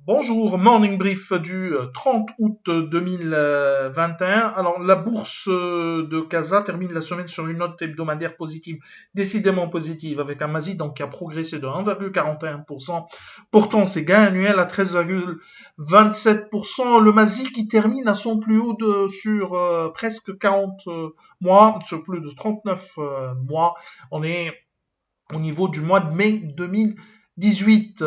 Bonjour, morning brief du 30 août 2021. Alors, la bourse de Casa termine la semaine sur une note hebdomadaire positive, décidément positive, avec un Masi donc qui a progressé de 1,41%, portant ses gains annuels à 13,27%. Le Masi qui termine à son plus haut sur presque 40 mois, sur plus de 39 mois. On est au niveau du mois de mai 2018.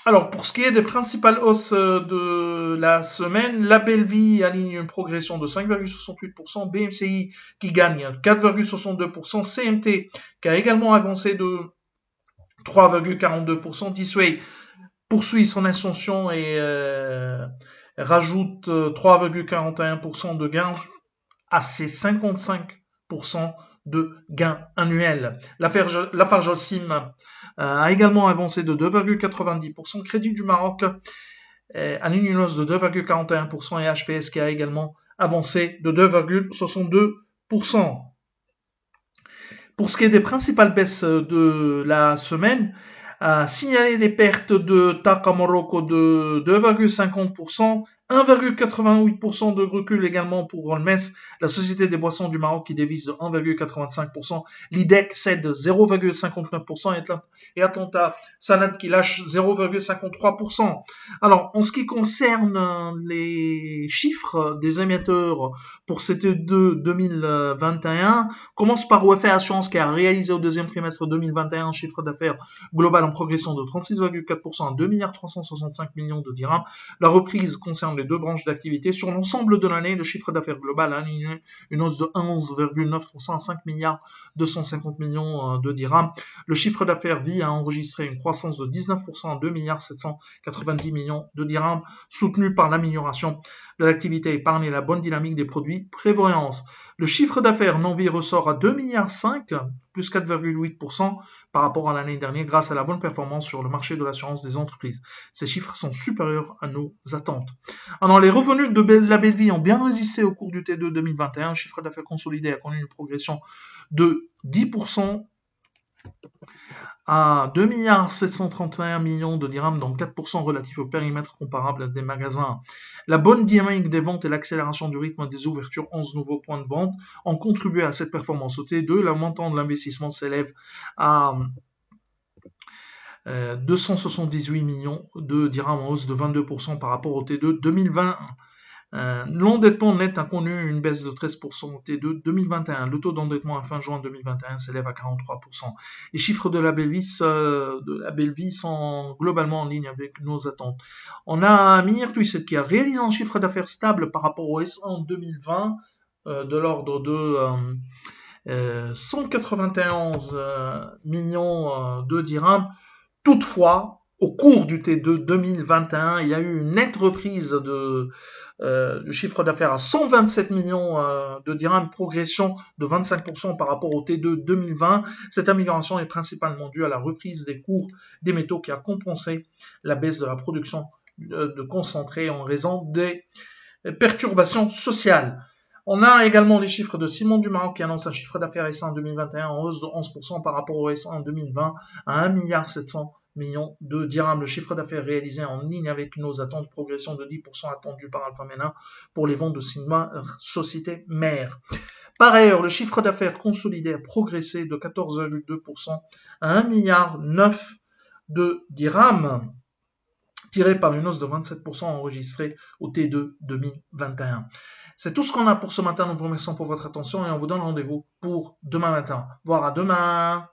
Alors, pour ce qui est des principales hausses de la semaine, la Bellevie aligne une progression de 5,68%, BMCI qui gagne 4,62%, CMT qui a également avancé de 3,42%, Disway poursuit son ascension et rajoute 3,41% de gains à ses 55% de gains annuels. Lafarge Sim a également avancé de 2,90%. Crédit du Maroc aligne une hausse de 2,41% et HPS qui a également avancé de 2,62%. Pour ce qui est des principales baisses de la semaine, signaler des pertes de TAC Morocco de 2,50%, 1,88% de recul également pour Holmes, la Société des boissons du Maroc qui dévisse de 1,85%, l'IDEC cède 0,59% et Atlanta Sanad qui lâche 0,53%. Alors, en ce qui concerne les chiffres des émetteurs pour cet E2 2021, commence par OFA Assurance qui a réalisé au deuxième trimestre 2021 un chiffre d'affaires global en progression de 36,4% à 2,365 milliards de dirhams. La reprise concerne les deux branches d'activité. Sur l'ensemble de l'année, le chiffre d'affaires global a aligné une hausse de 11,9% à 5 milliards 250 millions de dirhams. Le chiffre d'affaires vie a enregistré une croissance de 19% à 2 milliards 790 millions de dirhams, soutenu par l'amélioration de l'activité épargne et la bonne dynamique des produits prévoyance. Le chiffre d'affaires non-vie ressort à 2,5 milliards, plus 4,8% par rapport à l'année dernière grâce à la bonne performance sur le marché de l'assurance des entreprises. Ces chiffres sont supérieurs à nos attentes. Alors, les revenus de la Bellevie ont bien résisté au cours du T2 2021. Le chiffre d'affaires consolidé a connu une progression de 10% à 2 milliards 731 millions de dirhams, donc 4% relatif au périmètre comparable des magasins. La bonne dynamique des ventes et l'accélération du rythme des ouvertures, 11 nouveaux points de vente, ont contribué à cette performance. Au T2, le montant de l'investissement s'élève à 278 millions de dirhams en hausse de 22% par rapport au T2 2020. L'endettement net a connu une baisse de 13% au T2 2021. Le taux d'endettement à fin juin 2021 s'élève à 43%. Les chiffres de la Bellevie sont globalement en ligne avec nos attentes. On a Minière Twisted qui a réalisé un chiffre d'affaires stable par rapport au S1 en 2020 de l'ordre de 191 millions de dirhams. Toutefois, au cours du T2 2021, il y a eu une nette reprise du chiffre d'affaires à 127 millions de dirhams, progression de 25% par rapport au T2 2020. Cette amélioration est principalement due à la reprise des cours des métaux qui a compensé la baisse de la production de concentré en raison des perturbations sociales. On a également les chiffres de Ciment du Maroc qui annonce un chiffre d'affaires S1 2021 en hausse de 11% par rapport au S1 2020 à 1 milliard 700 millions de dirhams. Le chiffre d'affaires réalisé en ligne avec nos attentes, progression de 10% attendue par Alpha Mena pour les ventes de Sigma Société Mère. Par ailleurs, le chiffre d'affaires consolidé a progressé de 14,2% à 1 milliard 9 de dirhams, tiré par une hausse de 27% enregistrée au T2 2021. C'est tout ce qu'on a pour ce matin. Nous vous remercions pour votre attention et on vous donne rendez-vous pour demain matin. Voire à demain.